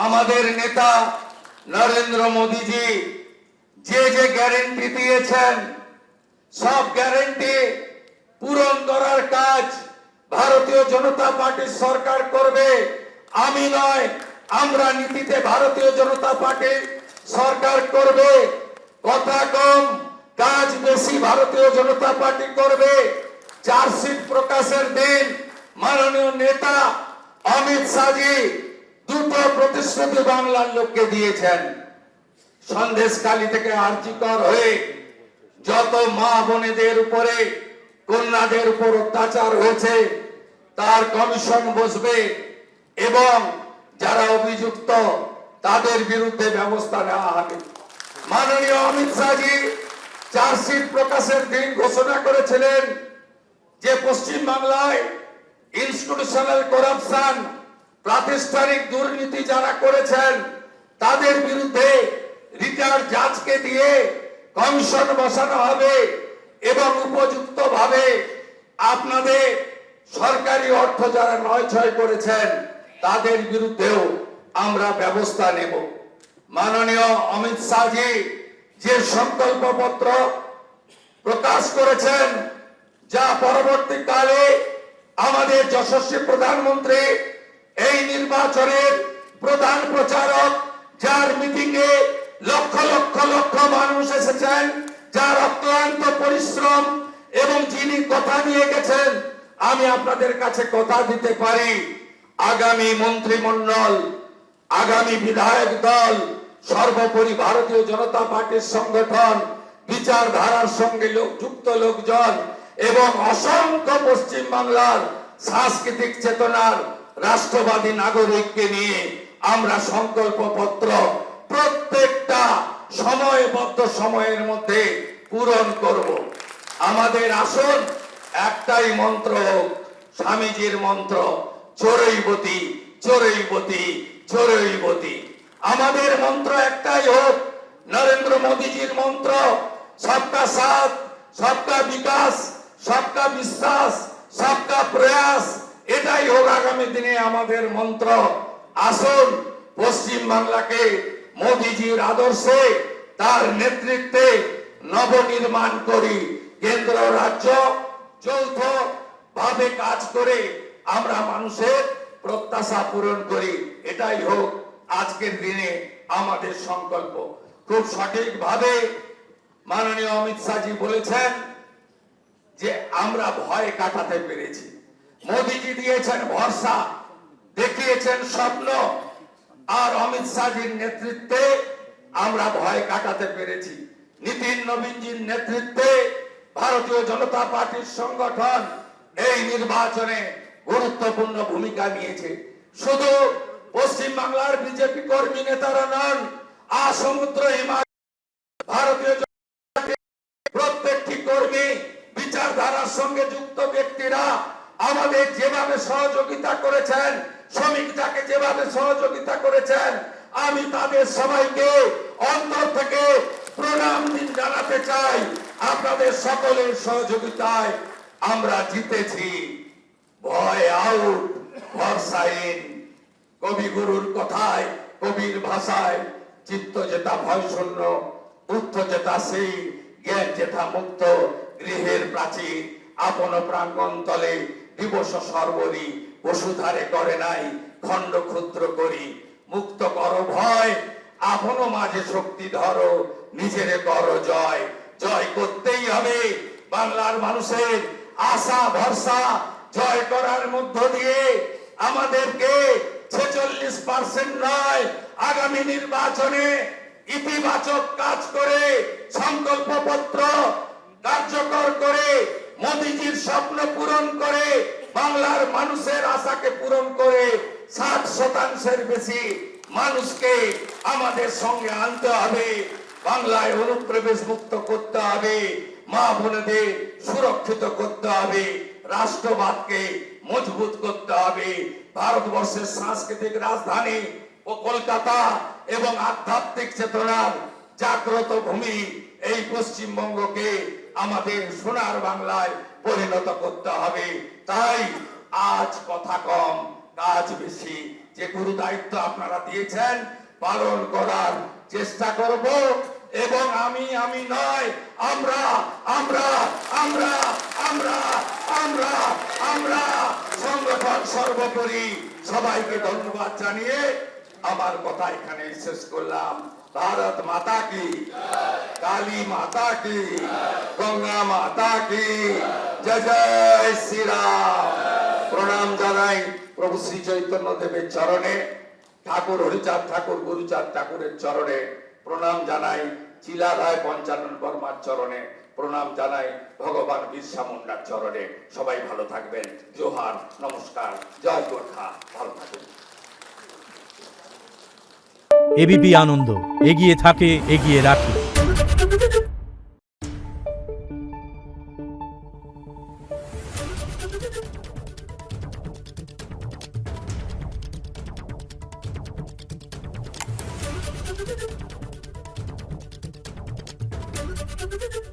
আমাদের নেতা নরেন্দ্র মোদীজি যে যে গ্যারেন্টি দিয়েছেন সব গ্যারেন্টি পূরণ করার কাজ ভারতীয় জনতা পার্টির সরকার করবে। আমি নয়, আমরা নীতিতে ভারতীয় জনতা পার্টির সরকার করবে। কথা কম কাজ বেশি ভারতীয় জনতা পার্টি করবে। চার্জশিট প্রকাশের দিন মাননীয় নেতা অমিত শাহজি দুটো প্রতিশ্রুতি বাংলার লোককে দিয়েছেন। সন্দেশখালী থেকে আরজিকর হয়ে যত মা বোনেদের উপরে কন্যাদের উপর অত্যাচার হয়েছে তার কমিশন বসবে এবং যারা অভিযুক্ত তাদের বিরুদ্ধে ব্যবস্থা নেওয়া হবে। মাননীয় অমিত শাহজি চার্জশিট প্রকাশের দিন ঘোষণা করেছিলেন যে পশ্চিম বাংলায় ইনস্টিটিউশনাল করাপশন, প্রাতিষ্ঠানিক দুর্নীতি যারা করেছেন তাদের বিরুদ্ধে রিটায়ার্ড জাজকে দিয়ে কমিশন বসানো হবে এবং উপযুক্ত ভাবে আপনাদের সরকারি অর্থ যারা নয়ছয় করেছেন তাদের বিরুদ্ধেও আমরা ব্যবস্থা নেব। মাননীয় অমিত শাহজি যে সংকল্পপত্র প্রকাশ করেছেন যা পরবর্তীকালে আমাদের যশস্বী প্রধানমন্ত্রী এই নির্বাচনের প্রধান প্রচারক, যার মিটিংয়ে লক্ষ লক্ষ লক্ষ মানুষ এসেছেন, যার অক্লান্ত পরিশ্রম এবং যিনি কথা দিয়ে গেছেন, আমি আপনাদের কাছে কথা দিতে পারি আগামী মন্ত্রিমণ্ডল, আগামী বিধায়ক দল, সর্বোপরি ভারতীয় জনতা পার্টির সংগঠন, বিচারধারার সঙ্গে যুক্ত লোকজন এবং অসংখ্য পশ্চিম বাংলার সাংস্কৃতিক চেতনার রাষ্ট্রবাদী নাগরিককে নিয়ে আমরা সংকল্পপত্র প্রত্যেকটা সময়বদ্ধ সময়ের মধ্যে পূরণ করব। আমাদের আসল একটাই মন্ত্র, স্বামীজির মন্ত্র, চোরৈবতী চোরৈবতী চোরৈবতী। আমাদের মন্ত্র একটাই হোক, নরেন্দ্র মোদীজির মন্ত্র, সবকা সাথ, সবকা বিকাশ, সবকা বিশ্বাস, সবকা প্রয়াস। এটাই হোক আগামী দিনে আমাদের মন্ত্র। আসুন পশ্চিম বাংলাকে মোদীজির আদর্শে, তার নেতৃত্বে নবনির্মাণ করি। কেন্দ্র রাজ্য যৌথ ভাবে কাজ করে আমরা মানুষের প্রত্যাশা পূরণ করি। এটাই হোক আজকের দিনে আমাদের সংকল্প। খুব সঠিক ভাবে মাননীয় অমিত শাহজি বলেছেন যে আমরা ভয় কাটাতে পেরেছি। মোদীজি দিয়েছেন ভরসা, দেখিয়েছেন স্বপ্ন, আর অমিত শাহজির নেতৃত্বে আমরা ভয় কাটাতে পেরেছি। নীতিন নবীনজির নেতৃত্বে ভারতীয় জনতা পার্টির সংগঠন এই নির্বাচনে গুরুত্বপূর্ণ ভূমিকা নিয়েছে। শুধু পশ্চিম বাংলার বিজেপি কর্মী নেতারা নন, আসমুদ্র হিমালয় ভারতীয় প্রত্যেকটি কর্মী, বিচারধারার সঙ্গে যুক্ত ব্যক্তিরা আমাদের যেভাবে সহযোগিতা করেছেন, শ্রমিকটাকে যেভাবে সহযোগিতা করেছেন, আমি তাদের সবাইকে অন্তর থেকে প্রণাম জানাতে চাই। আপনাদের সকলের সহযোগিতায় আমরা জিতেছি। ভয় আউট, ভরসা ইন। কবিগুরুর কথায়, কবির ভাষায়, চিত্ত যেটা ভয় শূন্য, উত্থ যেটা সেই, জ্ঞান যেথা মুক্ত, গৃহের প্রাচীর আপন প্রাঙ্গণ তলে দিবস সর্বরি, বসুধারে করে নাই খণ্ড ক্ষুদ্র করি। মুক্ত করো ভয়, আপন মাঝে শক্তি ধরো, নিজেরে করো জয়। জয় করতেই হবে বাংলার মানুষের আশা ভরসা জয় করার মধ্য দিয়ে আমাদেরকে 46% নয়, আগামী নির্বাচনে ইতিবাচক কাজ করে, সংকল্পপত্র কার্যকর করে, মোদীজির স্বপ্ন পূরণ করে, বাংলার মানুষের আশাকে পূরণ করে 60% বেশি মানুষকে আমাদের সঙ্গে আনতে হবে। বাংলায় অনুপ্রবেশ মুক্ত করতে হবে, মা বোনেদের সুরক্ষিত করতে হবে, রাষ্ট্রবাদকে মজবুত করতে হবে। ভারতবর্ষের সাংস্কৃতিক রাজধানী ও কলকাতা এবং আধ্যাত্মিক চেতনার জাগ্রত ভূমি এই পশ্চিমবঙ্গকে আমাদের সোনার বাংলায় পরিণত করতে হবে। তাই আজ কথা কম, কাজ বেশি, যে গুরু দায়িত্ব আপনারা দিয়েছেন পালন করার চেষ্টা করব। এবং আমি নয়, আমরা আমরা আমরা আমরা আমরা আমরা সংগঠন সর্বোপরি। সবাইকে ধন্যবাদ জানিয়ে আমার কথা এখানে শেষ করলাম। ভারত মাতা কি, কালী মাতা কি, গঙ্গা মাতা কি, জয় জয় শ্রীরাম। প্রণাম জানাই প্রভু শ্রী চৈতন্য দেবের চরণে, ঠাকুর হরিচাঁদ ঠাকুর গুরুচাঁদ ঠাকুরের চরণে প্রণাম জানাই, চিলারায় পঞ্চানন বর্মার চরণে প্রণাম জানাই, ভগবান বিরসা মুন্ডার চরণে। সবাই ভালো থাকবেন। জোহার, নমস্কার, জয় গোর্খা। ভালো থাকবেন। এবিপি আনন্দ, এগিয়ে থাকে, এগিয়ে রাখে। Thank you.